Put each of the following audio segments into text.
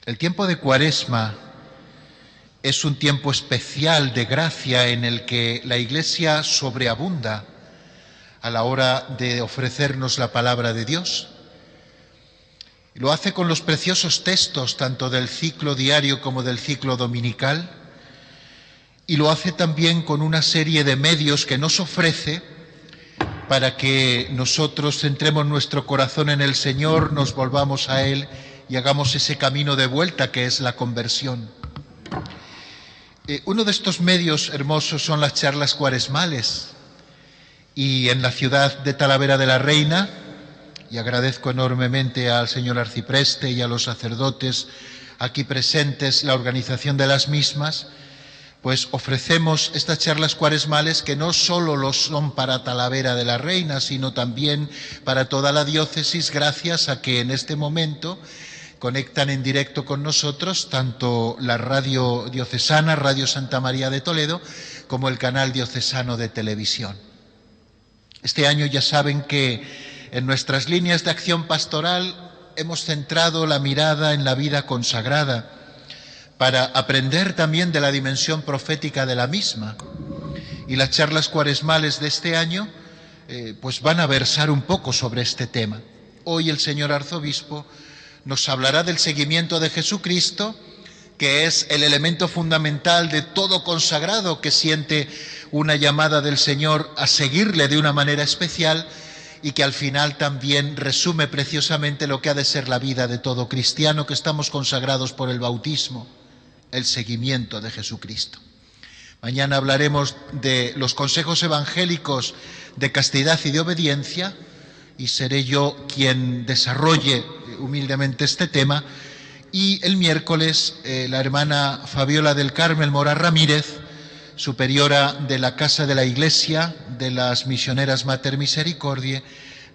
El tiempo de Cuaresma es un tiempo especial de gracia en el que la Iglesia sobreabunda a la hora de ofrecernos la palabra de Dios. Y lo hace con los preciosos textos tanto del ciclo diario como del ciclo dominical, y lo hace también con una serie de medios que nos ofrece para que nosotros centremos nuestro corazón en el Señor, nos volvamos a Él y hagamos ese camino de vuelta que es la conversión. Uno de estos medios hermosos son las charlas cuaresmales, y en la ciudad de Talavera de la Reina, y agradezco enormemente al señor arcipreste y a los sacerdotes aquí presentes la organización de las mismas, pues ofrecemos estas charlas cuaresmales que no solo lo son para Talavera de la Reina, sino también para toda la diócesis, gracias a que en este momento conectan en directo con nosotros tanto la radio diocesana, Radio Santa María de Toledo, como el canal diocesano de televisión. Este año ya saben que en nuestras líneas de acción pastoral hemos centrado la mirada en la vida consagrada para aprender también de la dimensión profética de la misma. Y las charlas cuaresmales de este año pues van a versar un poco sobre este tema. Hoy el señor arzobispo nos hablará del seguimiento de Jesucristo, que es el elemento fundamental de todo consagrado que siente una llamada del Señor a seguirle de una manera especial, y que al final también resume preciosamente lo que ha de ser la vida de todo cristiano que estamos consagrados por el bautismo, el seguimiento de Jesucristo. Mañana hablaremos de los consejos evangélicos de castidad y de obediencia, y seré yo quien desarrolle humildemente este tema. Y el miércoles la hermana Fabiola del Carmen Mora Ramírez, superiora de la Casa de la Iglesia de las Misioneras Mater Misericordiae,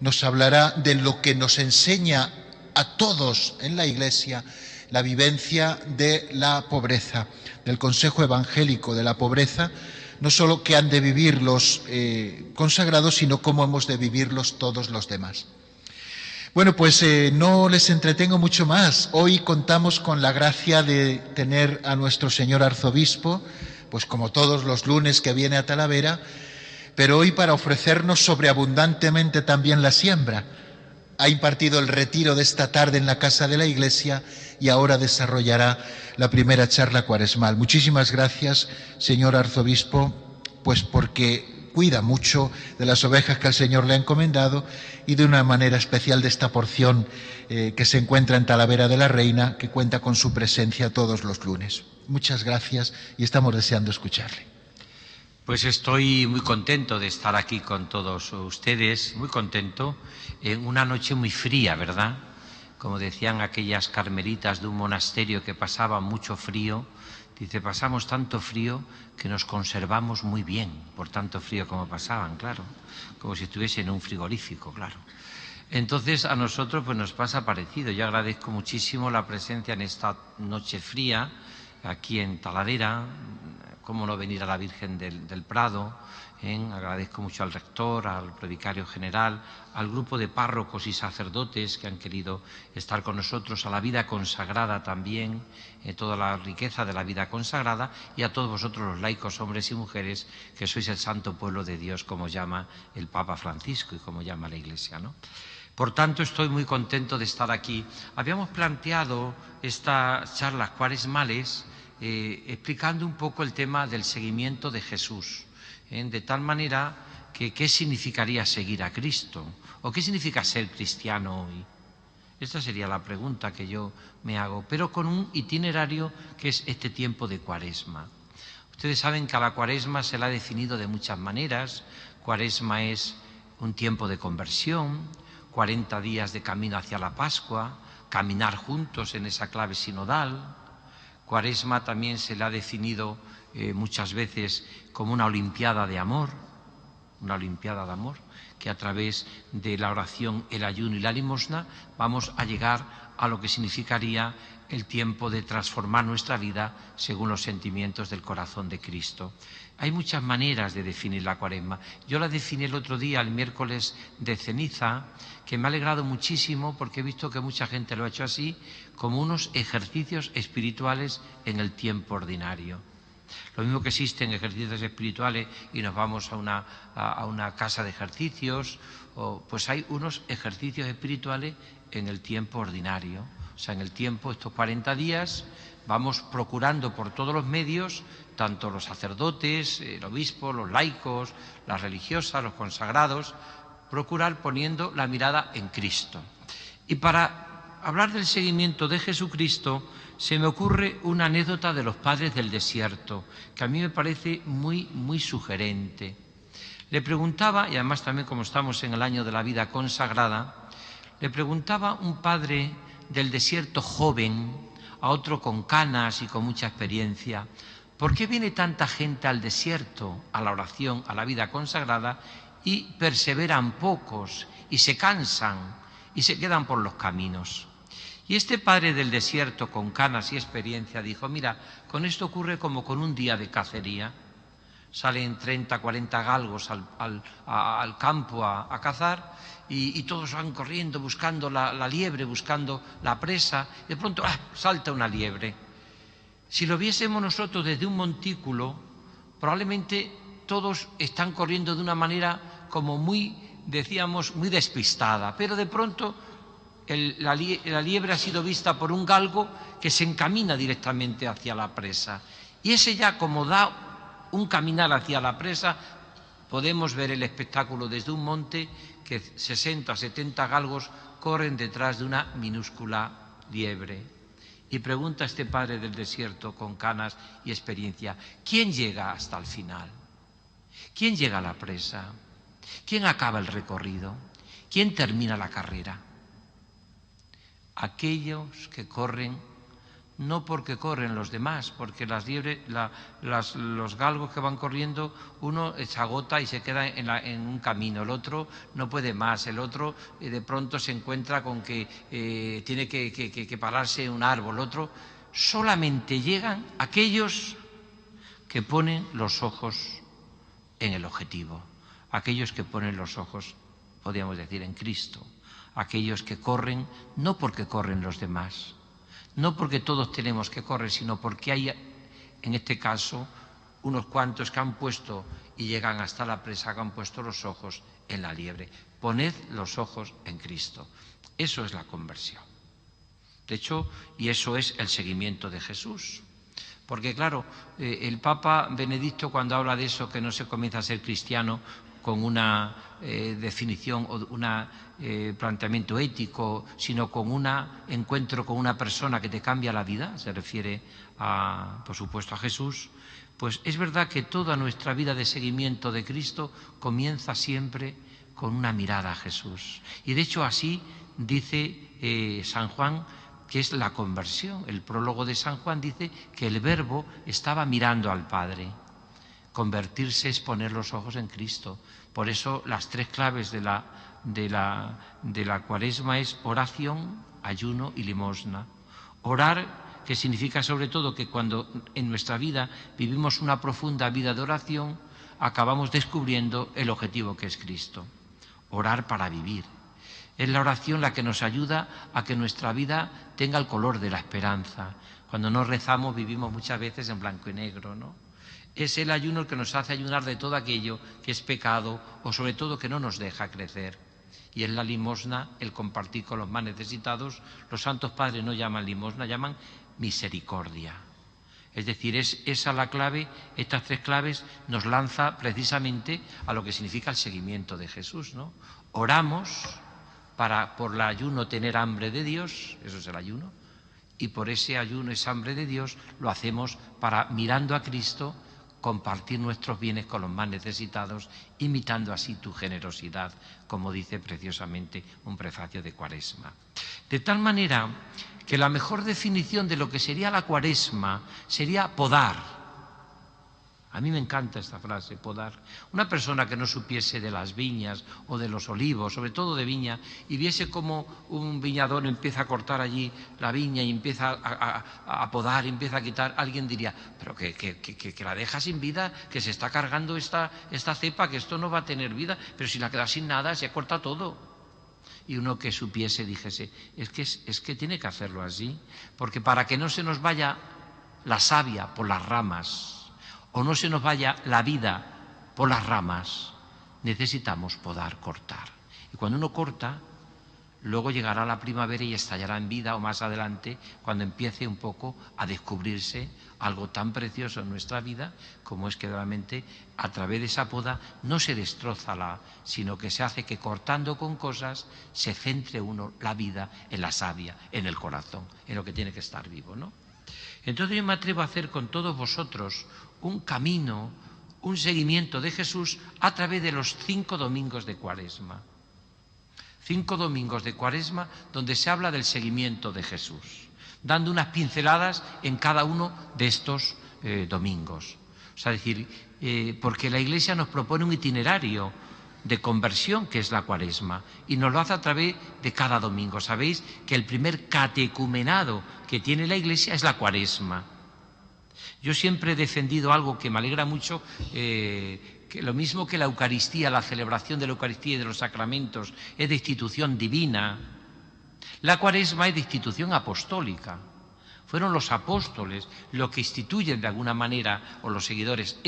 nos hablará de lo que nos enseña a todos en la Iglesia la vivencia de la pobreza, del consejo evangélico de la pobreza, no solo que han de vivir los consagrados, sino cómo hemos de vivirlos todos los demás. Bueno, pues no les entretengo mucho más. Hoy contamos con la gracia de tener a nuestro señor arzobispo, pues como todos los lunes que viene a Talavera, pero hoy para ofrecernos sobreabundantemente también la siembra. Ha impartido el retiro de esta tarde en la Casa de la Iglesia y ahora desarrollará la primera charla cuaresmal. Muchísimas gracias, señor arzobispo, pues porque cuida mucho de las ovejas que el Señor le ha encomendado, y de una manera especial de esta porción que se encuentra en Talavera de la Reina, que cuenta con su presencia todos los lunes. Muchas gracias y estamos deseando escucharle. Pues estoy muy contento de estar aquí con todos ustedes, muy contento, en una noche muy fría, ¿verdad? Como decían aquellas carmelitas de un monasterio que pasaban mucho frío, dice, pasamos tanto frío que nos conservamos muy bien, por tanto frío como pasaban, claro, como si estuviese en un frigorífico, claro. Entonces a nosotros pues nos pasa parecido. Yo agradezco muchísimo la presencia en esta noche fría, aquí en Talavera. Cómo no venir a la Virgen del Prado. Agradezco mucho al rector, al predicario general, al grupo de párrocos y sacerdotes que han querido estar con nosotros, a la vida consagrada también, toda la riqueza de la vida consagrada, y a todos vosotros los laicos, hombres y mujeres, que sois el santo pueblo de Dios, como llama el Papa Francisco y como llama la Iglesia, ¿no? Por tanto, estoy muy contento de estar aquí. Habíamos planteado estas charlas cuaresmales explicando un poco el tema del seguimiento de Jesús, de tal manera que qué significaría seguir a Cristo, o qué significa ser cristiano hoy. Esta sería la pregunta que yo me hago, pero con un itinerario que es este tiempo de Cuaresma. Ustedes saben que a la Cuaresma se la ha definido de muchas maneras. Cuaresma es un tiempo de conversión, 40 días de camino hacia la Pascua, caminar juntos en esa clave sinodal. Cuaresma también se le ha definido muchas veces como una olimpiada de amor, que a través de la oración, el ayuno y la limosna vamos a llegar a lo que significaría el tiempo de transformar nuestra vida según los sentimientos del corazón de Cristo. Hay muchas maneras de definir la Cuaresma. Yo la definí el otro día, el miércoles de ceniza, que me ha alegrado muchísimo porque he visto que mucha gente lo ha hecho así, como unos ejercicios espirituales en el tiempo ordinario. Lo mismo que existen ejercicios espirituales y nos vamos a una casa de ejercicios, pues hay unos ejercicios espirituales en el tiempo ordinario. O sea, en el tiempo, estos 40 días, vamos procurando por todos los medios, tanto los sacerdotes, el obispo, los laicos, las religiosas, los consagrados, procurar poniendo la mirada en Cristo. Y para hablar del seguimiento de Jesucristo, se me ocurre una anécdota de los padres del desierto, que a mí me parece muy, muy sugerente. Le preguntaba, y además también como estamos en el año de la vida consagrada, le preguntaba un padre del desierto joven a otro con canas y con mucha experiencia, ¿por qué viene tanta gente al desierto, a la oración, a la vida consagrada, y perseveran pocos, y se cansan, y se quedan por los caminos? Y este padre del desierto con canas y experiencia dijo, mira, con esto ocurre como con un día de cacería. Salen 30, 40 galgos al campo a cazar y todos van corriendo buscando la liebre, buscando la presa. De pronto salta una liebre. Si lo viésemos nosotros desde un montículo, probablemente todos están corriendo de una manera como muy, decíamos, muy despistada. Pero de pronto la liebre ha sido vista por un galgo que se encamina directamente hacia la presa. Y ese ya como da un caminar hacia la presa, podemos ver el espectáculo desde un monte que 60 o 70 galgos corren detrás de una minúscula liebre. Y pregunta este padre del desierto con canas y experiencia, ¿quién llega hasta el final? ¿Quién llega a la presa? ¿Quién acaba el recorrido? ¿Quién termina la carrera? Aquellos que corren no porque corren los demás, porque las liebres, los galgos que van corriendo, uno se agota y se queda en un camino, el otro no puede más, el otro de pronto se encuentra con que tiene que pararse en un árbol, el otro. Solamente llegan aquellos que ponen los ojos en el objetivo, aquellos que ponen los ojos, podríamos decir, en Cristo, aquellos que corren no porque corren los demás, no porque todos tenemos que correr, sino porque hay, en este caso, unos cuantos que han puesto y llegan hasta la presa, que han puesto los ojos en la liebre. Poned los ojos en Cristo. Eso es la conversión. De hecho, y eso es el seguimiento de Jesús. Porque, claro, el Papa Benedicto, cuando habla de eso, que no se comienza a ser cristiano con una definición o un planteamiento ético, sino con un encuentro con una persona que te cambia la vida, se refiere, por supuesto, a Jesús, pues es verdad que toda nuestra vida de seguimiento de Cristo comienza siempre con una mirada a Jesús. Y de hecho así dice San Juan, que es la conversión. El prólogo de San Juan dice que el Verbo estaba mirando al Padre. Convertirse es poner los ojos en Cristo. Por eso las tres claves de la Cuaresma es oración, ayuno y limosna. Orar, que significa sobre todo que cuando en nuestra vida vivimos una profunda vida de oración, acabamos descubriendo el objetivo que es Cristo. Orar para vivir. Es la oración la que nos ayuda a que nuestra vida tenga el color de la esperanza. Cuando no rezamos vivimos muchas veces en blanco y negro, ¿no? Es el ayuno el que nos hace ayunar de todo aquello que es pecado o sobre todo que no nos deja crecer. Y es la limosna, el compartir con los más necesitados. Los santos padres no llaman limosna, llaman misericordia. Es decir, es esa la clave, estas tres claves nos lanza precisamente a lo que significa el seguimiento de Jesús, ¿no? Oramos para por el ayuno tener hambre de Dios, eso es el ayuno, y por ese ayuno, esa hambre de Dios, lo hacemos para, mirando a Cristo, compartir nuestros bienes con los más necesitados, imitando así tu generosidad, como dice preciosamente un prefacio de Cuaresma. De tal manera que la mejor definición de lo que sería la Cuaresma sería podar A mí me encanta esta frase, podar. Una persona que no supiese de las viñas o de los olivos, sobre todo de viña, y viese cómo un viñador empieza a cortar allí la viña y empieza a podar, empieza a quitar, alguien diría, pero que la deja sin vida, que se está cargando esta cepa, que esto no va a tener vida, pero si la queda sin nada, se corta todo. Y uno que supiese dijese, es que tiene que hacerlo así, porque para que no se nos vaya la savia por las ramas, o no se nos vaya la vida por las ramas, necesitamos podar, cortar. Y cuando uno corta, luego llegará la primavera y estallará en vida, o más adelante, cuando empiece un poco a descubrirse algo tan precioso en nuestra vida, como es que realmente a través de esa poda no se destroza sino que se hace que cortando con cosas se centre uno la vida en la savia, en el corazón, en lo que tiene que estar vivo, ¿no? Entonces yo me atrevo a hacer con todos vosotros un camino, un seguimiento de Jesús a través de los 5 domingos de Cuaresma. 5 domingos de Cuaresma donde se habla del seguimiento de Jesús, dando unas pinceladas en cada uno de estos domingos. O sea, decir, porque la Iglesia nos propone un itinerario de conversión que es la Cuaresma y nos lo hace a través de cada domingo. Sabéis que el primer catecumenado que tiene la Iglesia es la Cuaresma. Yo siempre he defendido algo que me alegra mucho, que lo mismo que la Eucaristía, la celebración de la Eucaristía y de los sacramentos es de institución divina, la Cuaresma es de institución apostólica. Fueron los apóstoles los que instituyen de alguna manera, o los seguidores,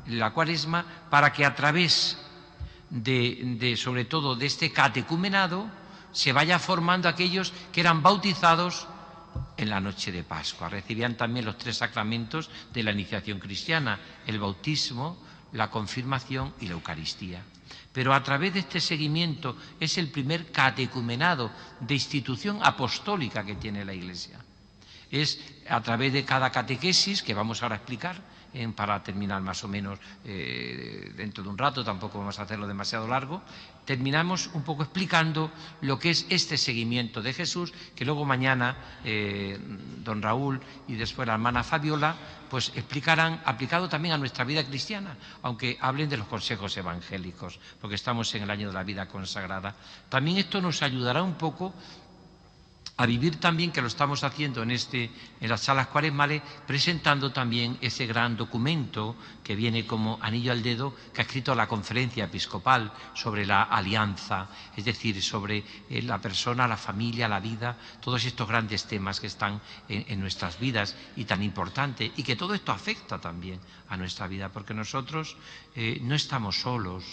la Cuaresma, para que a través sobre todo de este catecumenado se vaya formando aquellos que eran bautizados en la noche de Pascua. Recibían también los 3 sacramentos de la iniciación cristiana, el bautismo, la confirmación y la Eucaristía. Pero a través de este seguimiento es el primer catecumenado de institución apostólica que tiene la Iglesia. Es a través de cada catequesis, que vamos ahora a explicar, para terminar más o menos dentro de un rato, tampoco vamos a hacerlo demasiado largo, terminamos un poco explicando lo que es este seguimiento de Jesús, que luego mañana don Raúl y después la hermana Fabiola pues explicarán, aplicado también a nuestra vida cristiana, aunque hablen de los consejos evangélicos, porque estamos en el año de la vida consagrada. También esto nos ayudará un poco a vivir también, que lo estamos haciendo en las salas cuaresmales, presentando también ese gran documento que viene como anillo al dedo, que ha escrito la Conferencia Episcopal sobre la alianza, es decir, sobre la persona, la familia, la vida, todos estos grandes temas que están en nuestras vidas y tan importantes, y que todo esto afecta también a nuestra vida, porque nosotros no estamos solos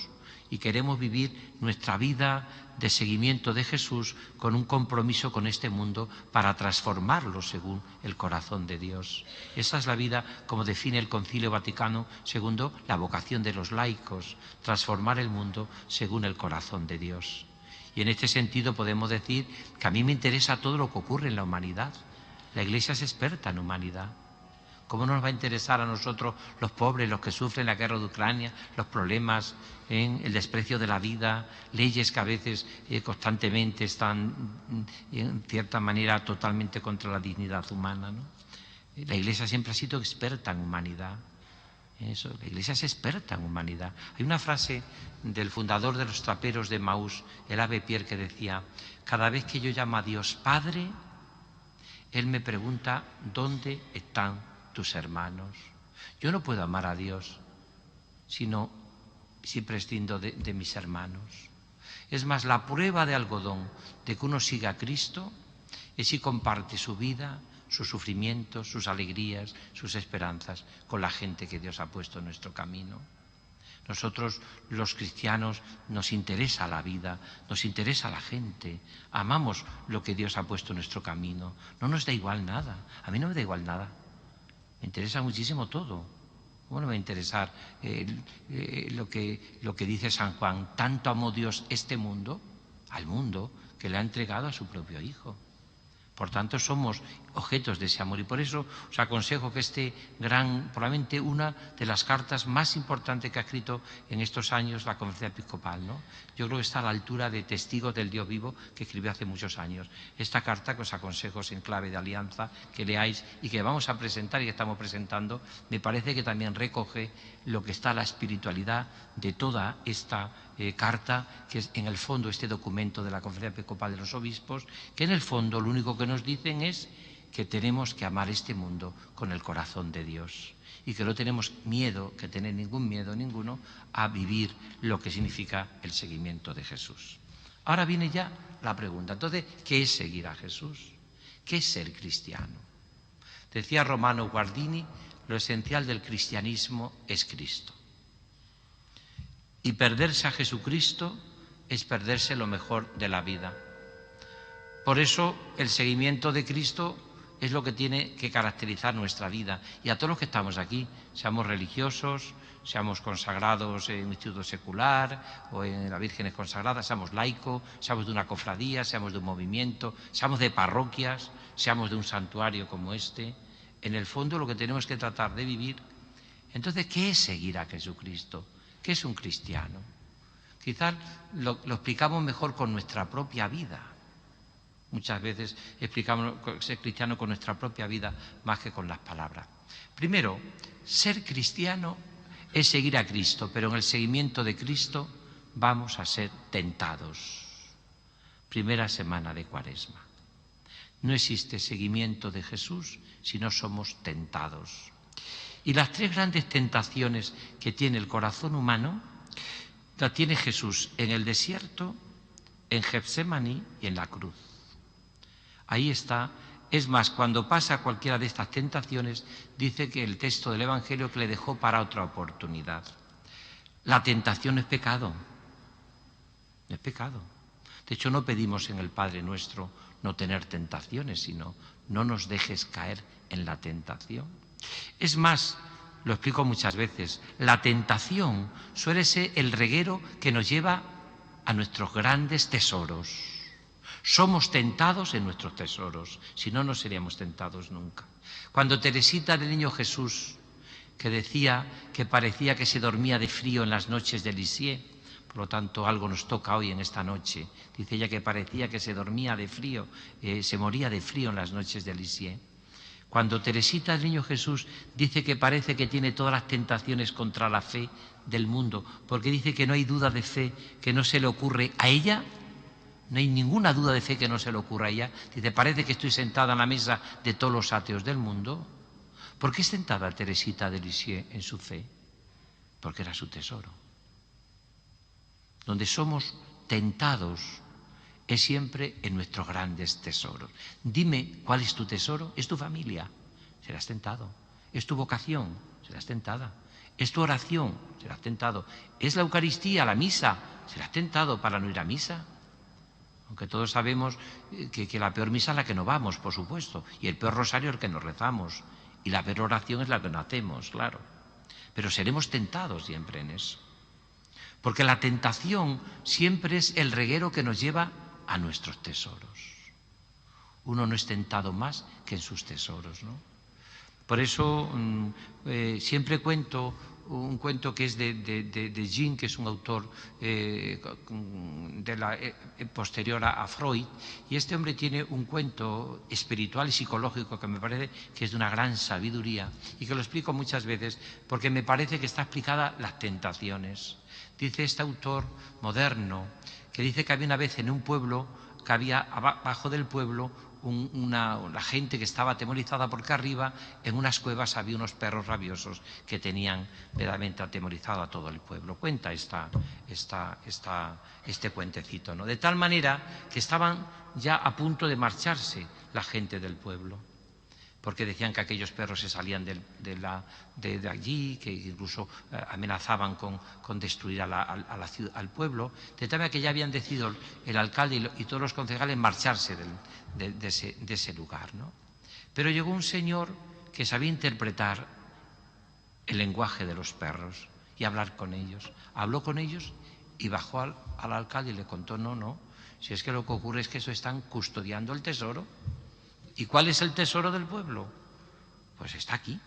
y queremos vivir nuestra vida de seguimiento de Jesús con un compromiso con este mundo para transformarlo según el corazón de Dios. Esa es la vida, como define el Concilio Vaticano II, la vocación de los laicos, transformar el mundo según el corazón de Dios. Y en este sentido podemos decir que a mí me interesa todo lo que ocurre en la humanidad. La Iglesia es experta en humanidad. ¿Cómo nos va a interesar a nosotros los pobres, los que sufren la guerra de Ucrania, los problemas, el desprecio de la vida, leyes que a veces constantemente están, en cierta manera, totalmente contra la dignidad humana, ¿no? La Iglesia siempre ha sido experta en humanidad. Eso, la Iglesia es experta en humanidad. Hay una frase del fundador de los traperos de Emaús, el Ave Pierre, que decía: cada vez que yo llamo a Dios Padre, Él me pregunta ¿dónde están tus hermanos? Yo no puedo amar a Dios si prescindo de mis hermanos. Es más, la prueba de algodón de que uno siga a Cristo es si comparte su vida, sus sufrimientos, sus alegrías, sus esperanzas con la gente que Dios ha puesto en nuestro camino. Nosotros, los cristianos, nos interesa la vida, nos interesa la gente, amamos lo que Dios ha puesto en nuestro camino. No nos da igual nada, a mí no me da igual nada. Me interesa muchísimo todo. ¿Cómo no me va a interesar lo que dice San Juan? Tanto amó Dios este mundo, al mundo, que le ha entregado a su propio Hijo. Por tanto, somos objetos de ese amor y por eso os aconsejo que probablemente una de las cartas más importantes que ha escrito en estos años la Conferencia Episcopal, ¿no? Yo creo que está a la altura de Testigos del Dios Vivo que escribió hace muchos años. Esta carta que os aconsejo en clave de alianza, que leáis y que vamos a presentar y que estamos presentando, me parece que también recoge lo que está la espiritualidad de toda esta carta, que es en el fondo este documento de la Conferencia Episcopal de los Obispos, que en el fondo lo único que nos dicen es que tenemos que amar este mundo con el corazón de Dios y que no tenemos miedo, que tener ningún miedo ninguno a vivir lo que significa el seguimiento de Jesús. Ahora viene ya la pregunta, entonces, ¿qué es seguir a Jesús? ¿Qué es ser cristiano? Decía Romano Guardini, lo esencial del cristianismo es Cristo. Y perderse a Jesucristo es perderse lo mejor de la vida. Por eso el seguimiento de Cristo es lo que tiene que caracterizar nuestra vida. Y a todos los que estamos aquí, seamos religiosos, seamos consagrados en un instituto secular o en la Vírgenes consagradas, seamos laicos, seamos de una cofradía, seamos de un movimiento, seamos de parroquias, seamos de un santuario como este, en el fondo lo que tenemos que tratar de vivir. Entonces, ¿qué es seguir a Jesucristo? ¿Qué es un cristiano? Quizás lo explicamos mejor con nuestra propia vida. Muchas veces explicamos ser cristiano con nuestra propia vida más que con las palabras. Primero, ser cristiano es seguir a Cristo, pero en el seguimiento de Cristo vamos a ser tentados. Primera semana de Cuaresma. No existe seguimiento de Jesús si no somos tentados. Y las tres grandes tentaciones que tiene el corazón humano, las tiene Jesús en el desierto, en Getsemaní y en la cruz. Ahí está. Es más, cuando pasa cualquiera de estas tentaciones, dice que el texto del Evangelio que le dejó para otra oportunidad. La tentación es pecado. Es pecado. De hecho, no pedimos en el Padre Nuestro no tener tentaciones, sino no nos dejes caer en la tentación. Es más, lo explico muchas veces, la tentación suele ser el reguero que nos lleva a nuestros grandes tesoros. Somos tentados en nuestros tesoros, si no, no seríamos tentados nunca. Cuando Teresita del Niño Jesús, que decía que parecía que se dormía de frío en las noches de Lisieux, por lo tanto algo nos toca hoy en esta noche, dice ella que parecía que se dormía de frío, se moría de frío en las noches de Lisieux. Cuando Teresita del Niño Jesús dice que parece que tiene todas las tentaciones contra la fe del mundo, porque dice que no hay duda de fe que no se le ocurre a ella, no hay ninguna duda de fe que no se le ocurra a ella. Dice, parece que estoy sentada en la mesa de todos los ateos del mundo. ¿Por qué es sentada Teresita de Lisieux en su fe? Porque era su tesoro. Donde somos tentados es siempre en nuestros grandes tesoros. Dime, ¿cuál es tu tesoro? Es tu familia, serás tentado. Es tu vocación, serás tentada. Es tu oración, serás tentado. Es la Eucaristía, la misa, serás tentado para no ir a misa. Aunque todos sabemos que la peor misa es la que no vamos, por supuesto, y el peor rosario es el que nos rezamos, y la peor oración es la que no hacemos, claro. Pero seremos tentados siempre en eso. Porque la tentación siempre es el reguero que nos lleva a nuestros tesoros. Uno no es tentado más que en sus tesoros, ¿no? Por eso siempre cuento un cuento que es de Jung, que es un autor posterior a Freud, y este hombre tiene un cuento espiritual y psicológico que me parece que es de una gran sabiduría y que lo explico muchas veces porque me parece que está explicada las tentaciones. Dice este autor moderno que dice que había una vez en un pueblo, que había abajo del pueblo una gente que estaba atemorizada porque arriba en unas cuevas había unos perros rabiosos que tenían verdaderamente atemorizado a todo el pueblo. Cuenta este cuentecito, ¿no? De tal manera que estaban ya a punto de marcharse la gente del pueblo, porque decían que aquellos perros se salían de allí, que incluso amenazaban con destruir al pueblo, de tal manera que ya habían decidido el alcalde y todos los concejales marcharse de ese lugar, ¿no? Pero llegó un señor que sabía interpretar el lenguaje de los perros y hablar con ellos. Habló con ellos y bajó al alcalde y le contó, no, si es que lo que ocurre es que eso están custodiando el tesoro. ¿Y cuál es el tesoro del pueblo? Pues está aquí.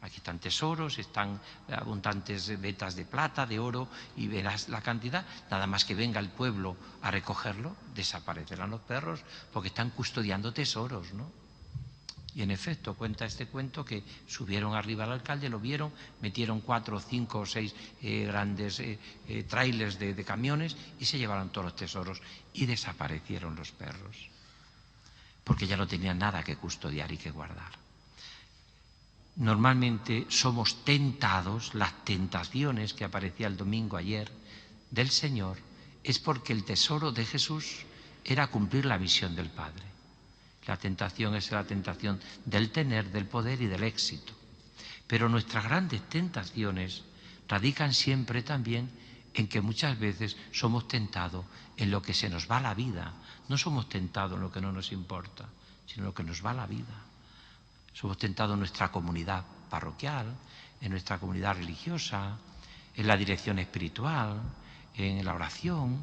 Aquí están tesoros, están abundantes vetas de plata, de oro, y verás la cantidad. Nada más que venga el pueblo a recogerlo, desaparecerán los perros porque están custodiando tesoros, ¿no? Y en efecto, cuenta este cuento que subieron arriba al alcalde, lo vieron, metieron 4, 5 o 6 grandes trailers de camiones y se llevaron todos los tesoros y desaparecieron los perros, porque ya no tenían nada que custodiar y que guardar. Normalmente somos tentados, las tentaciones que aparecía el domingo ayer del Señor, es porque el tesoro de Jesús era cumplir la misión del Padre. La tentación es la tentación del tener, del poder y del éxito. Pero nuestras grandes tentaciones radican siempre también en que muchas veces somos tentados en lo que se nos va la vida. No somos tentados en lo que no nos importa, sino en lo que nos va la vida. Somos tentados en nuestra comunidad parroquial, en nuestra comunidad religiosa, en la dirección espiritual, en la oración,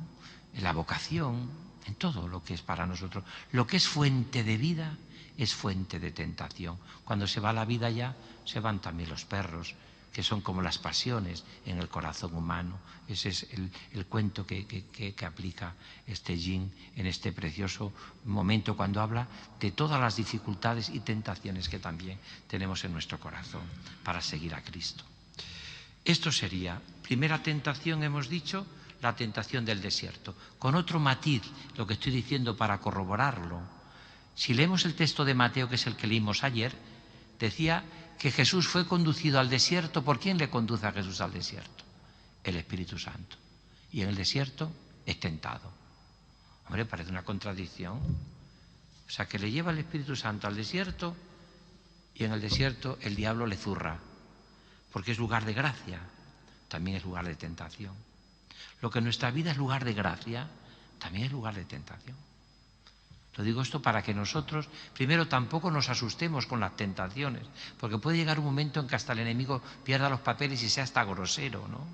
en la vocación, en todo lo que es para nosotros. Lo que es fuente de vida es fuente de tentación. Cuando se va la vida ya, se van también los perros, que son como las pasiones en el corazón humano. Ese es el cuento que aplica este Yin en este precioso momento cuando habla de todas las dificultades y tentaciones que también tenemos en nuestro corazón para seguir a Cristo. Esto sería, primera tentación, hemos dicho, la tentación del desierto. Con otro matiz, lo que estoy diciendo para corroborarlo. Si leemos el texto de Mateo, que es el que leímos ayer, decía que Jesús fue conducido al desierto. ¿Por quién le conduce a Jesús al desierto? El Espíritu Santo. Y en el desierto es tentado. Hombre, parece una contradicción. O sea, que le lleva el Espíritu Santo al desierto y en el desierto el diablo le zurra. Porque es lugar de gracia, también es lugar de tentación. Lo que en nuestra vida es lugar de gracia, también es lugar de tentación. Lo digo esto para que nosotros, primero, tampoco nos asustemos con las tentaciones, porque puede llegar un momento en que hasta el enemigo pierda los papeles y sea hasta grosero, ¿no?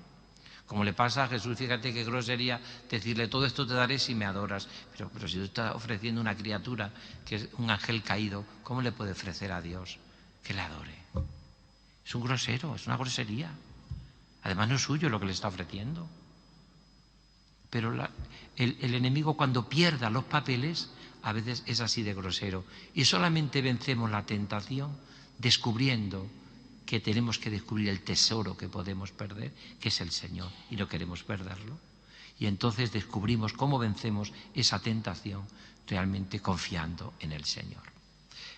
Como le pasa a Jesús, fíjate qué grosería decirle, todo esto te daré si me adoras. Pero si tú estás ofreciendo una criatura que es un ángel caído, ¿cómo le puede ofrecer a Dios que le adore? Es un grosero, es una grosería. Además no es suyo lo que le está ofreciendo. Pero el enemigo, cuando pierda los papeles, a veces es así de grosero. Y solamente vencemos la tentación descubriendo que tenemos que descubrir el tesoro que podemos perder, que es el Señor, y no queremos perderlo. Y entonces descubrimos cómo vencemos esa tentación realmente confiando en el Señor.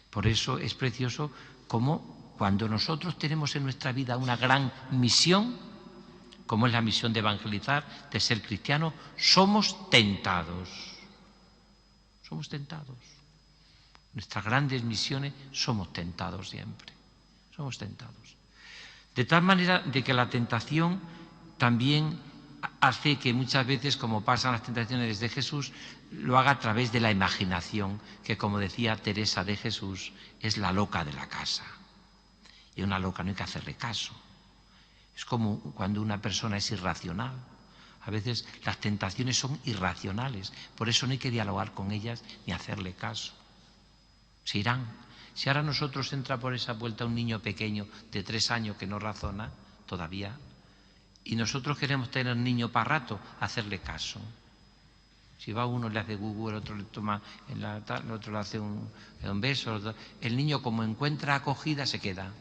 Por eso es precioso cómo cuando nosotros tenemos en nuestra vida una gran misión, como es la misión de evangelizar, de ser cristiano, somos tentados. Somos tentados. Nuestras grandes misiones somos tentados siempre. Somos tentados. De tal manera de que la tentación también hace que muchas veces, como pasan las tentaciones de Jesús, lo haga a través de la imaginación, que como decía Teresa de Jesús, es la loca de la casa. Y a una loca no hay que hacerle caso. Es como cuando una persona es irracional. A veces las tentaciones son irracionales, por eso no hay que dialogar con ellas ni hacerle caso. Se irán. Si ahora nosotros entra por esa puerta un niño pequeño de 3 años que no razona todavía, y nosotros queremos tener un niño para rato, hacerle caso. Si va uno le hace gugu, el otro le toma, el otro le hace un beso, el niño como encuentra acogida se queda.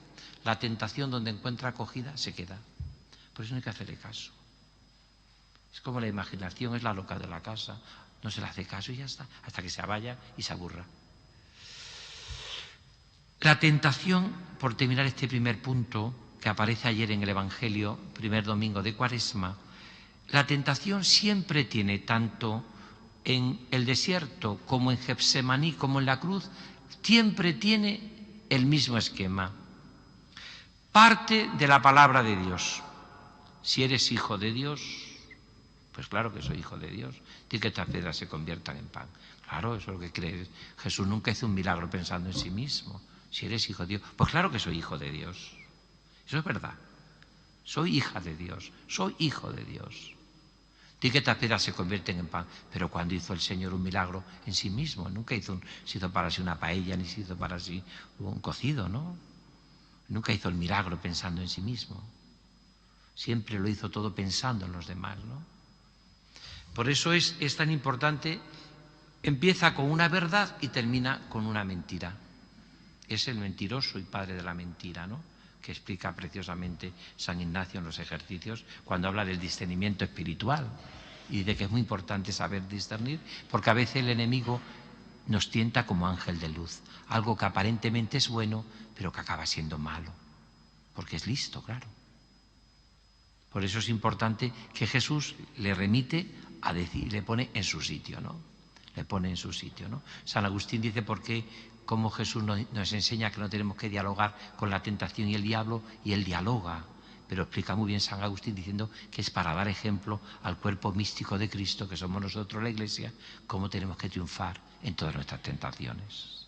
La tentación donde encuentra acogida se queda. Por eso no hay que hacerle caso. Es como la imaginación, es la loca de la casa. No se le hace caso y ya está, hasta que se vaya y se aburra. La tentación, por terminar este primer punto, que aparece ayer en el Evangelio, primer domingo de Cuaresma, la tentación siempre tiene, tanto en el desierto como en Getsemaní, como en la cruz, siempre tiene el mismo esquema. Parte de la palabra de Dios. Si eres hijo de Dios, pues claro que soy hijo de Dios. Di que estas piedras se conviertan en pan. Claro, eso es lo que crees. Jesús nunca hizo un milagro pensando en sí mismo. Si eres hijo de Dios, pues claro que soy hijo de Dios. Eso es verdad. Soy hija de Dios, soy hijo de Dios. Di que estas piedras se convierten en pan. Pero cuando hizo el Señor un milagro en sí mismo, nunca se hizo para sí una paella, ni se hizo para sí un cocido, ¿no? Nunca hizo el milagro pensando en sí mismo. Siempre lo hizo todo pensando en los demás, ¿no? Por eso es tan importante, empieza con una verdad y termina con una mentira. Es el mentiroso y padre de la mentira, ¿no?, que explica preciosamente San Ignacio en los ejercicios cuando habla del discernimiento espiritual y de que es muy importante saber discernir, porque a veces el enemigo nos tienta como ángel de luz, algo que aparentemente es bueno, pero que acaba siendo malo, porque es listo, claro. Por eso es importante que Jesús le remite a decir, le pone en su sitio, ¿no? Le pone en su sitio, ¿no? San Agustín dice cómo Jesús nos enseña que no tenemos que dialogar con la tentación y el diablo, y él dialoga. Pero explica muy bien San Agustín diciendo que es para dar ejemplo al cuerpo místico de Cristo, que somos nosotros la Iglesia, cómo tenemos que triunfar en todas nuestras tentaciones.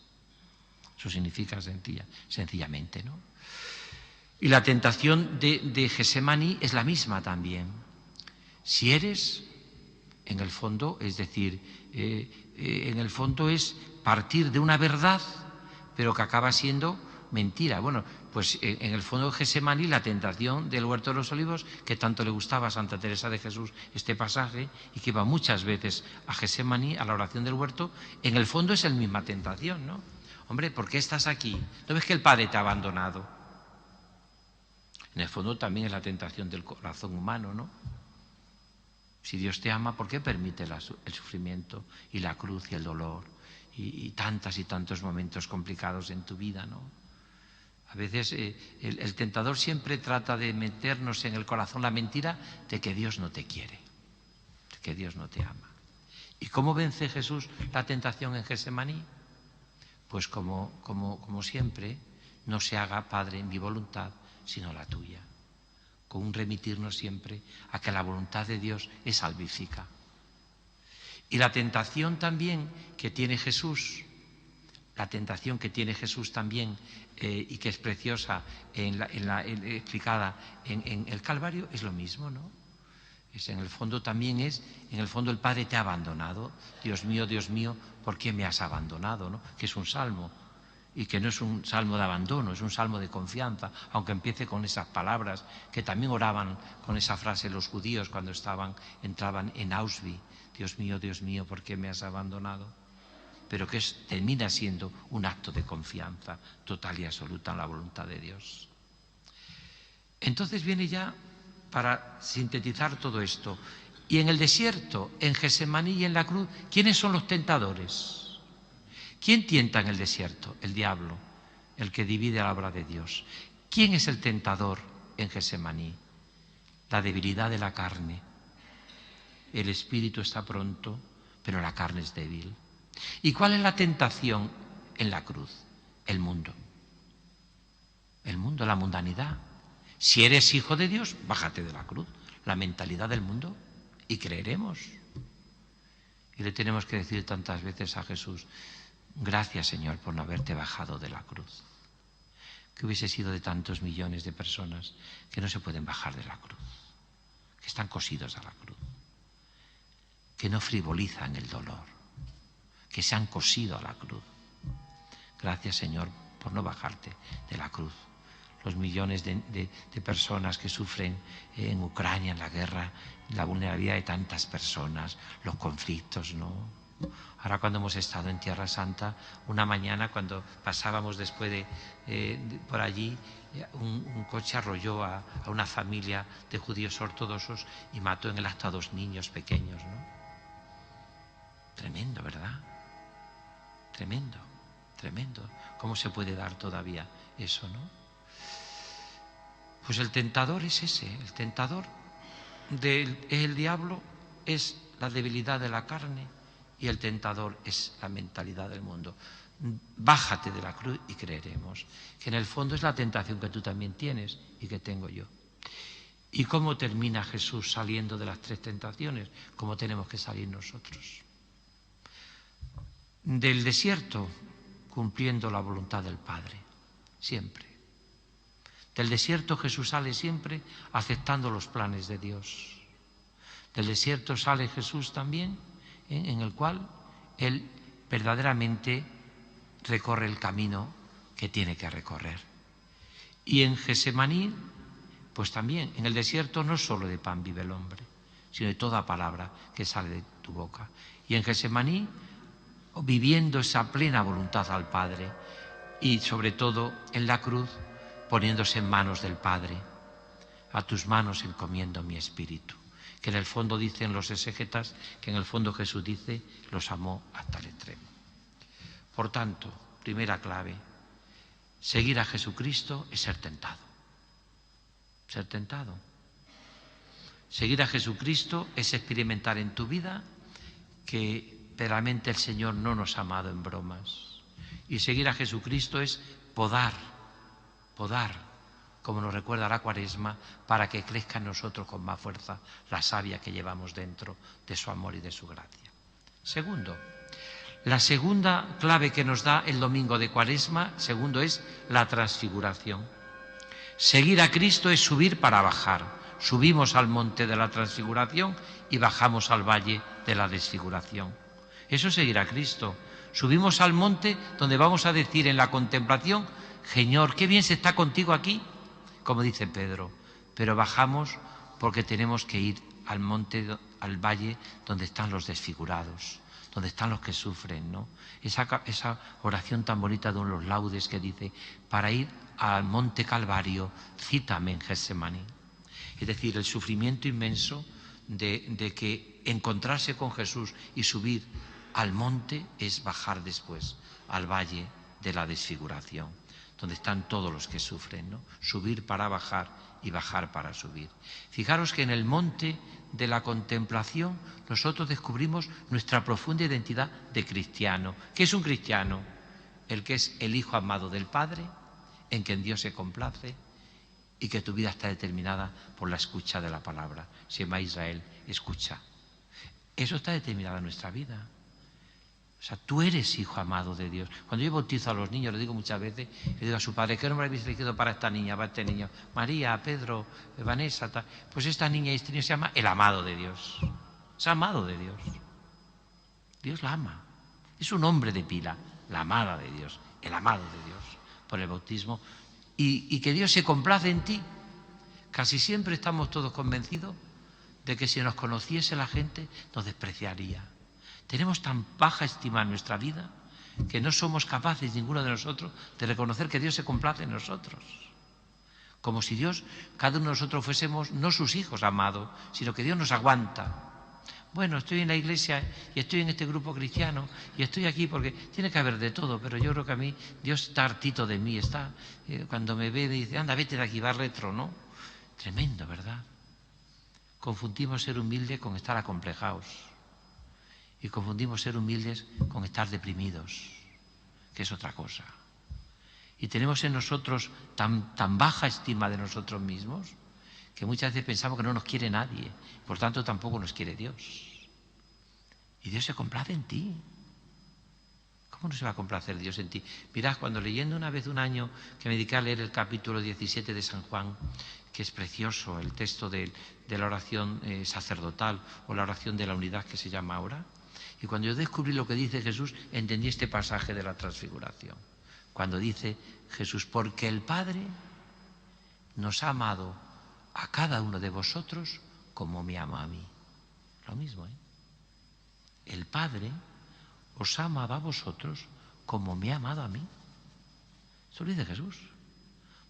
Eso significa sencillamente, ¿no? Y la tentación de Gesemaní es la misma también. Si eres, en el fondo, es decir, en el fondo es partir de una verdad, pero que acaba siendo mentira. Bueno, pues en el fondo Gesemaní, la tentación del huerto de los olivos, que tanto le gustaba a Santa Teresa de Jesús este pasaje, y que iba muchas veces a Gesemaní, a la oración del huerto, en el fondo es la misma tentación, ¿no? Hombre, ¿por qué estás aquí? ¿No ves que el Padre te ha abandonado? En el fondo también es la tentación del corazón humano, ¿no? Si Dios te ama, ¿por qué permite el sufrimiento y la cruz y el dolor y tantos momentos complicados en tu vida, ¿no? A veces el tentador siempre trata de meternos en el corazón la mentira de que Dios no te quiere, de que Dios no te ama. ¿Y cómo vence Jesús la tentación en Gesemaní? Pues como siempre, no se haga, Padre, mi voluntad, sino la tuya. Con un remitirnos siempre a que la voluntad de Dios es salvífica. Y la tentación también que tiene Jesús, también, y que es preciosa explicada en el Calvario, es lo mismo, ¿no? En el fondo el Padre te ha abandonado. Dios mío, ¿por qué me has abandonado?, ¿no? Que es un salmo. Y que no es un salmo de abandono, es un salmo de confianza, aunque empiece con esas palabras que también oraban con esa frase los judíos cuando entraban en Auschwitz. Dios mío, ¿por qué me has abandonado? Pero que termina siendo un acto de confianza total y absoluta en la voluntad de Dios. Entonces viene ya, para sintetizar todo esto, y en el desierto, en Gesemaní y en la cruz, ¿quiénes son los tentadores? ¿Quién tienta en el desierto? El diablo, el que divide la obra de Dios. ¿Quién es el tentador en Gesemaní? La debilidad de la carne. El espíritu está pronto, pero la carne es débil. ¿Y cuál es la tentación en la cruz? El mundo. El mundo, la mundanidad. Si eres hijo de Dios, bájate de la cruz. La mentalidad del mundo, y creeremos. Y le tenemos que decir tantas veces a Jesús: gracias, Señor, por no haberte bajado de la cruz. Que hubiese sido de tantos millones de personas que no se pueden bajar de la cruz, que están cosidos a la cruz, que no frivolizan el dolor, que se han cosido a la cruz. Gracias, Señor, por no bajarte de la cruz. Los millones de personas que sufren en Ucrania, en la guerra, la vulnerabilidad de tantas personas, los conflictos, ¿no? Ahora, cuando hemos estado en Tierra Santa, una mañana cuando pasábamos después por allí, un coche arrolló a una familia de judíos ortodoxos y mató en el acto a 2 niños pequeños, ¿no? Tremendo, ¿verdad? Tremendo, tremendo. ¿Cómo se puede dar todavía eso, no? Pues el tentador es ese, el tentador el diablo es la debilidad de la carne, y el tentador es la mentalidad del mundo. Bájate de la cruz y creeremos. Que en el fondo es la tentación que tú también tienes y que tengo yo. ¿Y cómo termina Jesús saliendo de las 3 tentaciones? ¿Cómo tenemos que salir nosotros? Del desierto, cumpliendo la voluntad del Padre, siempre. Del desierto Jesús sale siempre aceptando los planes de Dios. Del desierto sale Jesús también, en el cual Él verdaderamente recorre el camino que tiene que recorrer. Y en Getsemaní, pues también, en el desierto no solo de pan vive el hombre, sino de toda palabra que sale de tu boca. Y en Getsemaní, viviendo esa plena voluntad al Padre, y sobre todo en la cruz, poniéndose en manos del Padre. A tus manos encomiendo mi espíritu. Que en el fondo dicen los exégetas, que en el fondo Jesús dice, los amó hasta el extremo. Por tanto, primera clave, seguir a Jesucristo es ser tentado. Ser tentado. Seguir a Jesucristo es experimentar en tu vida que verdaderamente el Señor no nos ha amado en bromas. Y seguir a Jesucristo es podar, como nos recuerda la Cuaresma, para que crezca en nosotros con más fuerza la savia que llevamos dentro de su amor y de su gracia. Segundo, la segunda clave que nos da el domingo de Cuaresma, segundo, es la transfiguración. Seguir a Cristo es subir para bajar. Subimos al monte de la transfiguración y bajamos al valle de la desfiguración. Eso es seguir a Cristo. Subimos al monte donde vamos a decir en la contemplación, Señor, qué bien se está contigo aquí, como dice Pedro, pero bajamos porque tenemos que ir al monte, al valle donde están los desfigurados, donde están los que sufren, ¿no? Esa oración tan bonita de los laudes que dice, para ir al monte Calvario, cítame en Getsemaní. Es decir, el sufrimiento inmenso de que encontrarse con Jesús y subir al monte es bajar después al valle de la desfiguración, donde están todos los que sufren, ¿no? Subir para bajar y bajar para subir. Fijaros que en el monte de la contemplación nosotros descubrimos nuestra profunda identidad de cristiano. ¿Qué es un cristiano? El que es el Hijo amado del Padre, en quien Dios se complace y que tu vida está determinada por la escucha de la palabra. Shema Israel, escucha. Eso está determinado en nuestra vida. O sea, tú eres hijo amado de Dios. Cuando yo bautizo a los niños, le digo muchas veces, le digo a su padre, ¿qué nombre habéis elegido para esta niña, para este niño? María, Pedro, Vanessa, tal. Pues esta niña y este niño se llama el amado de Dios. Es amado de Dios. Dios la ama. Es un hombre de pila, la amada de Dios, el amado de Dios, por el bautismo. Y que Dios se complace en ti. Casi siempre estamos todos convencidos de que si nos conociese la gente, nos despreciaría. Tenemos tan baja estima en nuestra vida que no somos capaces, ninguno de nosotros, de reconocer que Dios se complace en nosotros. Como si Dios, cada uno de nosotros fuésemos no sus hijos amados, sino que Dios nos aguanta. Bueno, estoy en la iglesia y estoy en este grupo cristiano y estoy aquí porque tiene que haber de todo, pero yo creo que a mí Dios está hartito de mí, está cuando me ve dice, anda, vete de aquí, va retro, ¿no? Tremendo, ¿verdad? Confundimos ser humilde con estar acomplejados. Y confundimos ser humildes con estar deprimidos, que es otra cosa. Y tenemos en nosotros tan baja estima de nosotros mismos que muchas veces pensamos que no nos quiere nadie, por tanto tampoco nos quiere Dios. Y Dios se complace en ti. ¿Cómo no se va a complacer Dios en ti? Mirad, cuando leyendo una vez un año que me dediqué a leer el capítulo 17 de San Juan, que es precioso, el texto de la oración sacerdotal o la oración de la unidad que se llama ahora, y cuando yo descubrí lo que dice Jesús, entendí este pasaje de la transfiguración. Cuando dice Jesús, porque el Padre nos ha amado a cada uno de vosotros como me ama a mí. Lo mismo, ¿eh? El Padre os ha amado a vosotros como me ha amado a mí. Eso lo dice Jesús.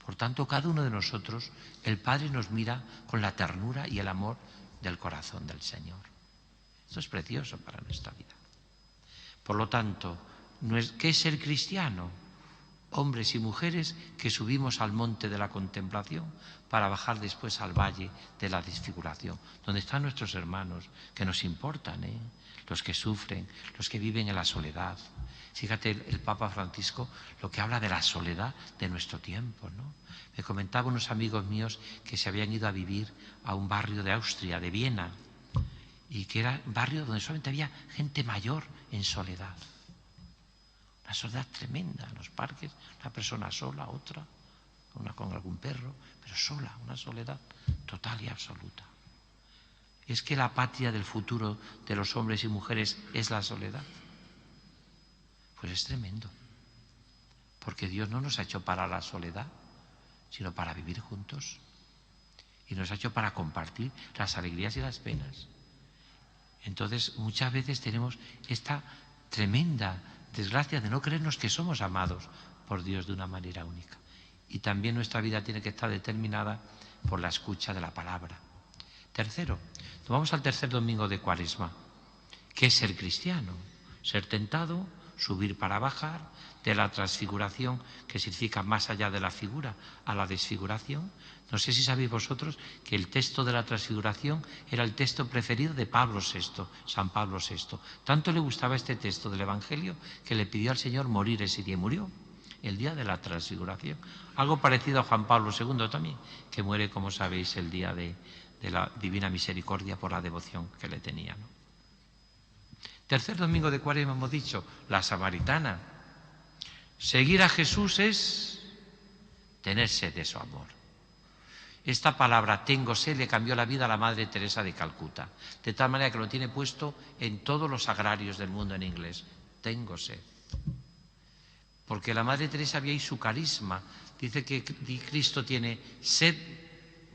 Por tanto, cada uno de nosotros, el Padre nos mira con la ternura y el amor del corazón del Señor. Esto es precioso para nuestra vida. Por lo tanto, ¿qué es ser cristiano? Hombres y mujeres que subimos al monte de la contemplación para bajar después al valle de la desfiguración, donde están nuestros hermanos que nos importan, los que sufren, los que viven en la soledad. Fíjate el Papa Francisco lo que habla de la soledad de nuestro tiempo, ¿no? Me comentaban unos amigos míos que se habían ido a vivir a un barrio de Austria, de Viena, y que era un barrio donde solamente había gente mayor en soledad. Una soledad tremenda en los parques, una persona sola, otra, una con algún perro, pero sola, una soledad total y absoluta. Es que la patria del futuro de los hombres y mujeres es la soledad. Pues es tremendo. Porque Dios no nos ha hecho para la soledad, sino para vivir juntos. Y nos ha hecho para compartir las alegrías y las penas. Entonces, muchas veces tenemos esta tremenda desgracia de no creernos que somos amados por Dios de una manera única. Y también nuestra vida tiene que estar determinada por la escucha de la palabra. Tercero, vamos al tercer domingo de Cuaresma. ¿Qué es ser cristiano? Ser tentado, subir para bajar, de la transfiguración, que significa más allá de la figura, a la desfiguración. No sé si sabéis vosotros que el texto de la transfiguración era el texto preferido de Pablo VI, San Pablo VI. Tanto le gustaba este texto del Evangelio que le pidió al Señor morir ese día. Murió el día de la transfiguración. Algo parecido a Juan Pablo II también, que muere, como sabéis, el día de la Divina Misericordia por la devoción que le tenía, ¿no? Tercer domingo de Cuaresma hemos dicho, la samaritana. Seguir a Jesús es tener sed de su amor. Esta palabra, tengo sed, le cambió la vida a la Madre Teresa de Calcuta, de tal manera que lo tiene puesto en todos los agrarios del mundo en inglés. Tengo sed. Porque la Madre Teresa había ahí su carisma. Dice que Cristo tiene sed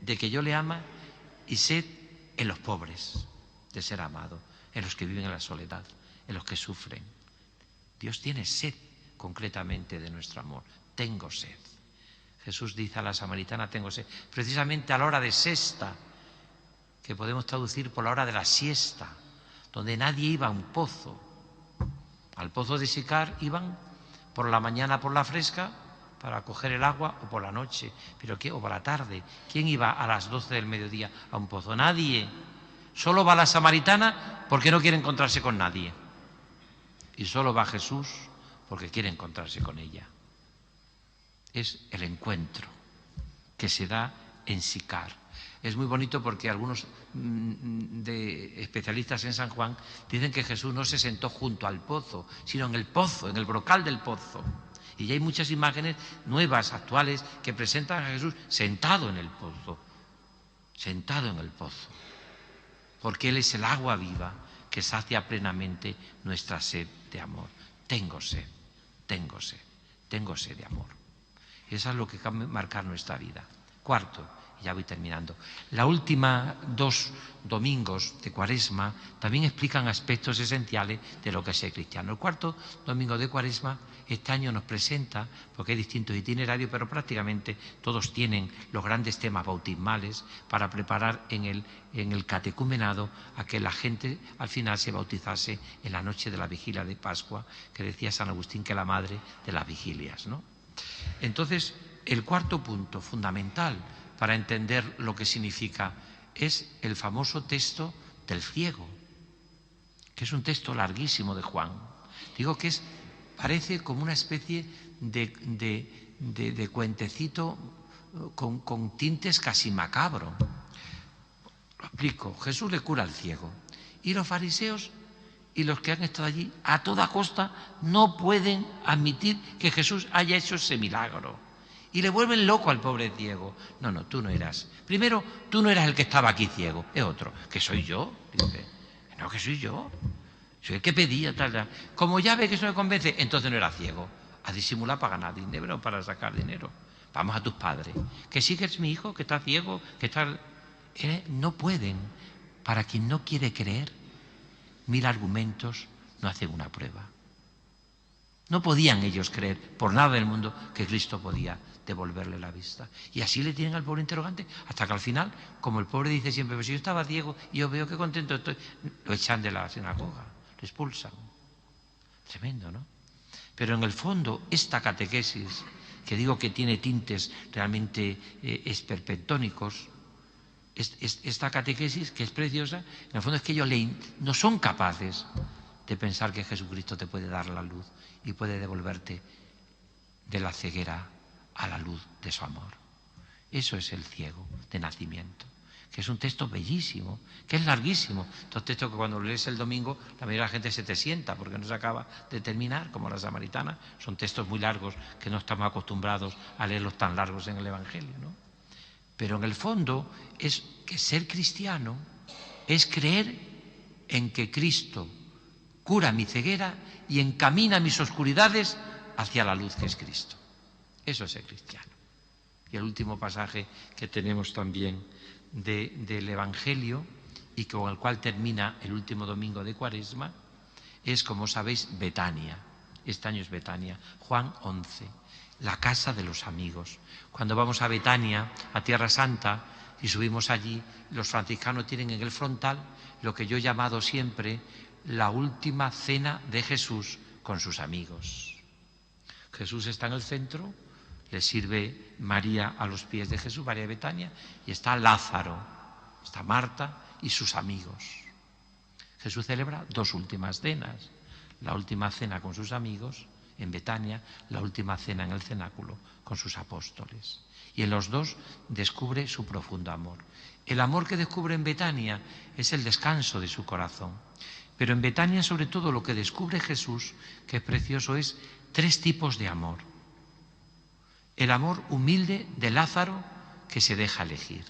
de que yo le ama y sed en los pobres de ser amado, en los que viven en la soledad, en los que sufren. Dios tiene sed concretamente de nuestro amor. Tengo sed. Jesús dice a la samaritana, tengo sed. Precisamente a la hora de sexta, que podemos traducir por la hora de la siesta, donde nadie iba a un pozo. Al pozo de Sicar iban por la mañana por la fresca para coger el agua, o por la noche, o por la tarde. ¿Quién iba a las 12 del mediodía a un pozo? Nadie. Solo va la samaritana porque no quiere encontrarse con nadie. Y solo va Jesús porque quiere encontrarse con ella. Es el encuentro que se da en Sicar. Es muy bonito porque algunos especialistas en San Juan dicen que Jesús no se sentó junto al pozo, sino en el pozo, en el brocal del pozo. Y ya hay muchas imágenes nuevas, actuales, que presentan a Jesús sentado en el pozo, sentado en el pozo. Porque Él es el agua viva que sacia plenamente nuestra sed de amor. Tengo sed, tengo sed, tengo sed de amor. Eso es lo que va a marcar nuestra vida. Cuarto, ya voy terminando. La última 2 domingos de Cuaresma también explican aspectos esenciales de lo que es ser cristiano. El cuarto domingo de Cuaresma este año nos presenta, porque hay distintos itinerarios, pero prácticamente todos tienen los grandes temas bautismales para preparar en el catecumenado a que la gente al final se bautizase en la noche de la vigilia de Pascua, que decía San Agustín que es la madre de las vigilias, ¿no? Entonces, el cuarto punto fundamental para entender lo que significa es el famoso texto del ciego, que es un texto larguísimo de Juan. Digo que parece como una especie de cuentecito con tintes casi macabro. Lo explico. Jesús le cura al ciego y los fariseos y los que han estado allí a toda costa no pueden admitir que Jesús haya hecho ese milagro. Y le vuelven loco al pobre ciego. No, tú no eras. Primero, tú no eras el que estaba aquí ciego, es otro. ¿Que soy yo? Dice, no, que soy yo. Soy el que pedía, tal. Como ya ve que eso me convence, entonces no era ciego. A disimular para ganar dinero, para sacar dinero. Vamos a tus padres. Que sí que es mi hijo, que está ciego, que está... No pueden. Para quien no quiere creer, 1000 argumentos no hacen una prueba. No podían ellos creer por nada del mundo que Cristo podía devolverle la vista. Y así le tienen al pobre interrogante, hasta que al final, como el pobre dice siempre, pues si yo estaba ciego y yo veo que contento estoy, lo echan de la sinagoga, lo expulsan. Tremendo, ¿no? Pero en el fondo, esta catequesis, que digo que tiene tintes realmente esperpentónicos, esta catequesis, que es preciosa, en el fondo es que ellos no son capaces de pensar que Jesucristo te puede dar la luz y puede devolverte de la ceguera a la luz de su amor. Eso es el ciego de nacimiento, que es un texto bellísimo, que es larguísimo. Estos textos que cuando lo lees el domingo, la mayoría de la gente se te sienta porque no se acaba de terminar, como la samaritana. Son textos muy largos que no estamos acostumbrados a leerlos tan largos en el Evangelio, ¿no? Pero en el fondo es que ser cristiano es creer en que Cristo cura mi ceguera y encamina mis oscuridades hacia la luz que es Cristo. Eso es ser cristiano. Y el último pasaje que tenemos también del Evangelio y con el cual termina el último domingo de Cuaresma es, como sabéis, Betania. Este año es Betania. Juan 11, la casa de los amigos. Cuando vamos a Betania, a Tierra Santa, y subimos allí, los franciscanos tienen en el frontal lo que yo he llamado siempre la última cena de Jesús con sus amigos. Jesús está en el centro, le sirve María a los pies de Jesús, María de Betania, y está Lázaro, está Marta y sus amigos. Jesús celebra dos últimas cenas, la última cena con sus amigos en Betania, la última cena en el cenáculo con sus apóstoles. Y en los dos descubre su profundo amor. El amor que descubre en Betania es el descanso de su corazón. Pero en Betania, sobre todo, lo que descubre Jesús, que es precioso, es tres tipos de amor. El amor humilde de Lázaro, que se deja elegir.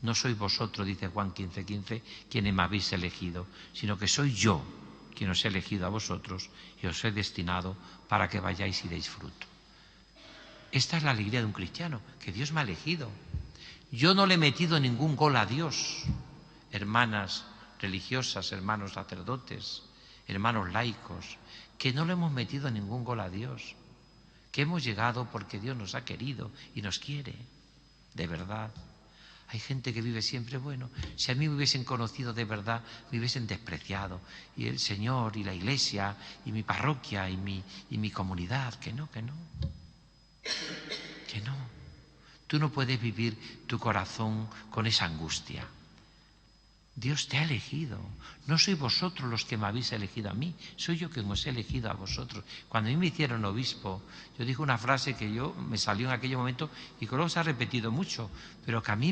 No sois vosotros, dice Juan 15:15, quienes me habéis elegido, sino que soy yo quien os he elegido a vosotros y os he destinado para que vayáis y deis fruto. Esta es la alegría de un cristiano, que Dios me ha elegido. Yo no le he metido ningún gol a Dios. Hermanas religiosas, hermanos sacerdotes, hermanos laicos, que no le hemos metido ningún gol a Dios, que hemos llegado porque Dios nos ha querido y nos quiere, de verdad. Hay gente que vive siempre, bueno, si a mí me hubiesen conocido de verdad, me hubiesen despreciado. Y el Señor y la Iglesia y mi parroquia y mi comunidad, que no. Que no. Tú no puedes vivir tu corazón con esa angustia. Dios te ha elegido. No sois vosotros los que me habéis elegido a mí, soy yo quien os he elegido a vosotros. Cuando a mí me hicieron obispo, yo dije una frase que me salió en aquel momento y que luego se ha repetido mucho, pero que a mí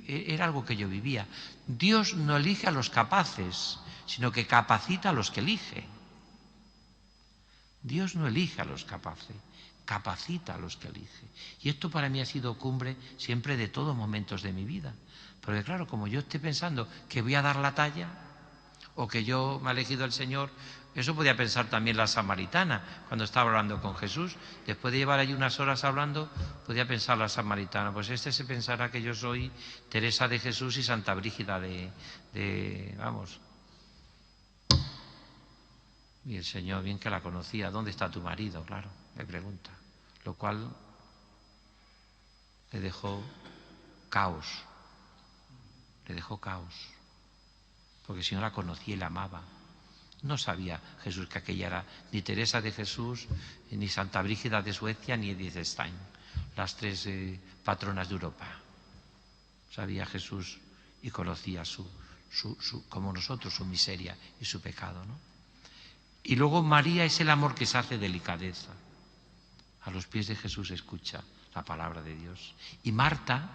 era algo que yo vivía. Dios no elige a los capaces, sino que capacita a los que elige. Dios no elige a los capaces, capacita a los que elige. Y esto para mí ha sido cumbre siempre de todos momentos de mi vida. Porque claro, como yo esté pensando que voy a dar la talla o que yo me ha elegido el Señor, eso podía pensar también la samaritana cuando estaba hablando con Jesús. Después de llevar allí unas horas hablando, podía pensar la samaritana, pues se pensará que yo soy Teresa de Jesús y Santa Brígida vamos. Y el Señor, bien que la conocía, ¿dónde está tu marido? Claro, me pregunta. Lo cual le dejó caos. Le dejó caos. Porque el Señor la conocía y la amaba. No sabía Jesús que aquella era ni Teresa de Jesús, ni Santa Brígida de Suecia, ni Edith Stein, las tres patronas de Europa. Sabía Jesús y conocía como nosotros, su miseria y su pecado, ¿no? Y luego María es el amor que se hace delicadeza. A los pies de Jesús escucha la palabra de Dios. Y Marta,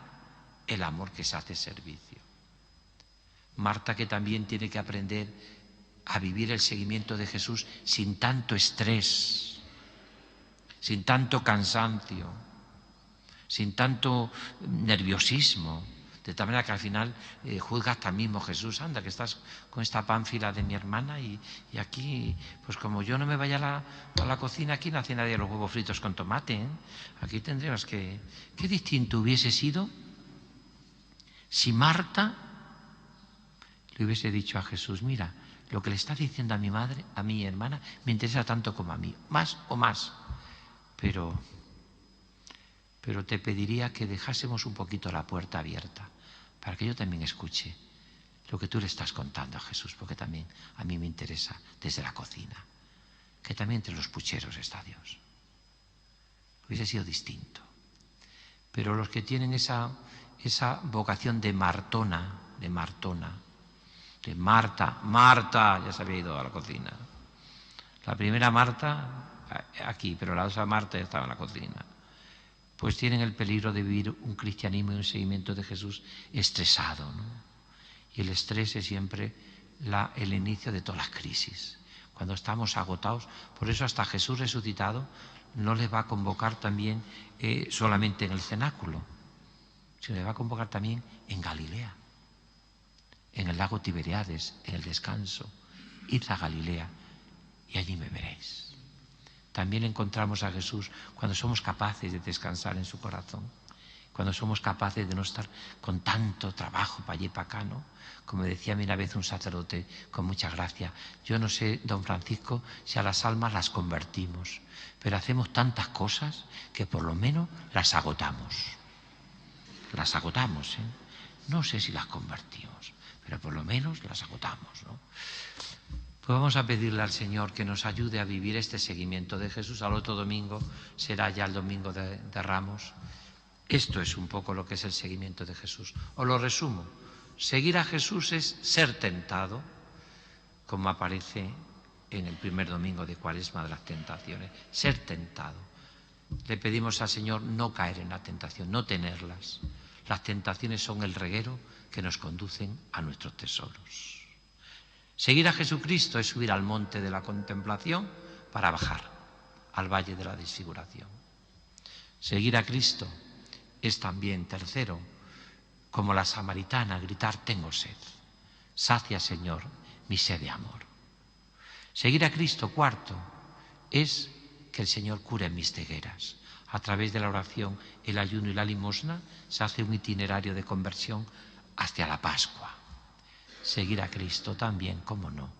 el amor que se hace servicio. Marta, que también tiene que aprender a vivir el seguimiento de Jesús sin tanto estrés, sin tanto cansancio, sin tanto nerviosismo, de tal manera que al final juzga hasta mismo Jesús. Anda, que estás con esta pánfila de mi hermana y aquí, pues como yo no me vaya a la cocina, aquí no hace nadie los huevos fritos con tomate, ¿eh? Aquí tendríamos que... Qué distinto hubiese sido si Marta le hubiese dicho a Jesús: mira, lo que le está diciendo a mi madre, a mi hermana, me interesa tanto como a mí, más o más, pero te pediría que dejásemos un poquito la puerta abierta para que yo también escuche lo que tú le estás contando a Jesús, porque también a mí me interesa desde la cocina, que también entre los pucheros está Dios. Hubiese sido distinto. Pero los que tienen esa vocación de Marta, ya se había ido a la cocina. La primera Marta aquí, pero la otra Marta ya estaba en la cocina. Pues tienen el peligro de vivir un cristianismo y un seguimiento de Jesús estresado, ¿no? Y el estrés es siempre el inicio de todas las crisis. Cuando estamos agotados, por eso hasta Jesús resucitado no les va a convocar también solamente en el cenáculo, sino les va a convocar también en Galilea. en el lago Tiberiades, en el descanso. Id a Galilea y allí me veréis. También encontramos a Jesús cuando somos capaces de descansar en su corazón, cuando somos capaces de no estar con tanto trabajo para allí y para acá, ¿no? Como decía a mí una vez un sacerdote con mucha gracia, yo no sé, don Francisco, si a las almas las convertimos, pero hacemos tantas cosas que por lo menos las agotamos. Las agotamos, ¿eh? No sé si las convertimos, pero por lo menos las agotamos, ¿no? Pues vamos a pedirle al Señor que nos ayude a vivir este seguimiento de Jesús. Al otro domingo será ya el domingo de Ramos. Esto es un poco lo que es el seguimiento de Jesús. Os lo resumo. Seguir a Jesús es ser tentado, como aparece en el primer domingo de Cuaresma de las tentaciones. Ser tentado. Le pedimos al Señor no caer en la tentación, no tenerlas. Las tentaciones son el reguero que nos conducen a nuestros tesoros. Seguir a Jesucristo es subir al monte de la contemplación para bajar al valle de la desfiguración. Seguir a Cristo es también, tercero, como la samaritana, gritar: tengo sed. Sacia, Señor, mi sed de amor. Seguir a Cristo, cuarto, es que el Señor cure mis cegueras. A través de la oración, el ayuno y la limosna se hace un itinerario de conversión hacia la Pascua. Seguir a Cristo también, cómo no,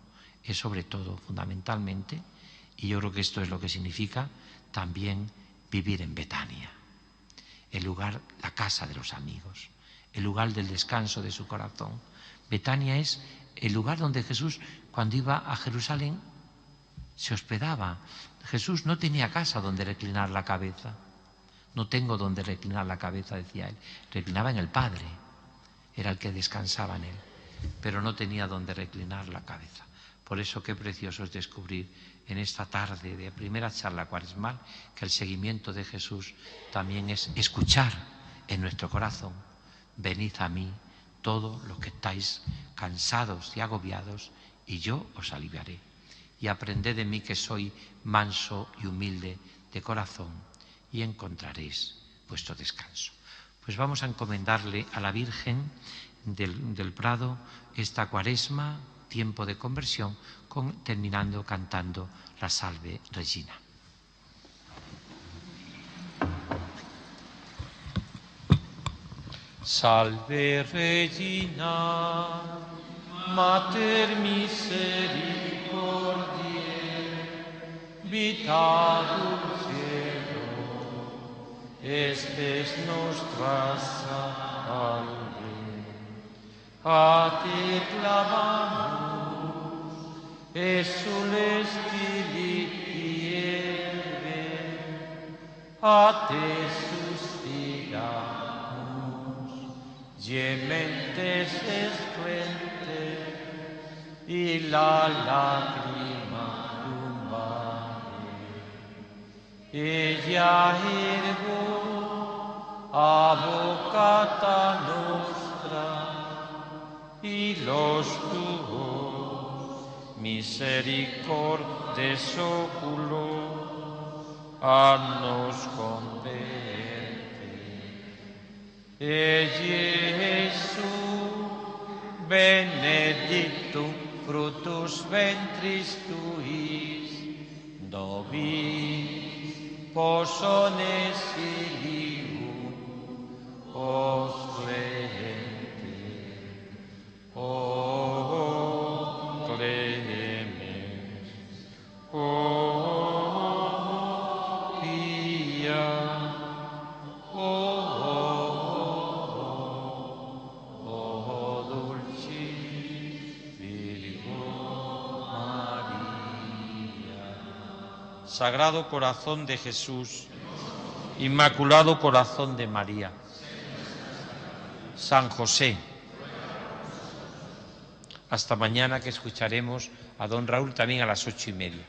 es sobre todo, fundamentalmente, y yo creo que esto es lo que significa también vivir en Betania, el lugar, la casa de los amigos, el lugar del descanso de su corazón. Betania es el lugar donde Jesús, cuando iba a Jerusalén, se hospedaba. Jesús no tenía casa donde reclinar la cabeza. No tengo donde reclinar la cabeza, decía él. Reclinaba en el Padre, era el que descansaba en él, pero no tenía donde reclinar la cabeza. Por eso qué precioso es descubrir en esta tarde de primera charla cuaresmal que el seguimiento de Jesús también es escuchar en nuestro corazón: venid a mí todos los que estáis cansados y agobiados, y yo os aliviaré. Y aprended de mí, que soy manso y humilde de corazón, y encontraréis vuestro descanso. Pues vamos a encomendarle a la Virgen del Prado esta Cuaresma, tiempo de conversión, terminando cantando la Salve Regina. Salve Regina, Mater misericordiae, vita dulcedo, estes nostra salve. A te clamamus, exules dilitiere, a te suspiramos, gementes estruentes, y la lágrima tumare. Ella ergo avocata nostra, y los tuos misericordes oculos hannos converte. Jesús, benedictum fructus ventris tuis, nobis possones ilium, os oh clemens, oh pia, oh dulcis Virgo María. Sagrado Corazón de Jesús, Inmaculado Corazón de María, San José. Hasta mañana, que escucharemos a don Raúl también a las 8:30.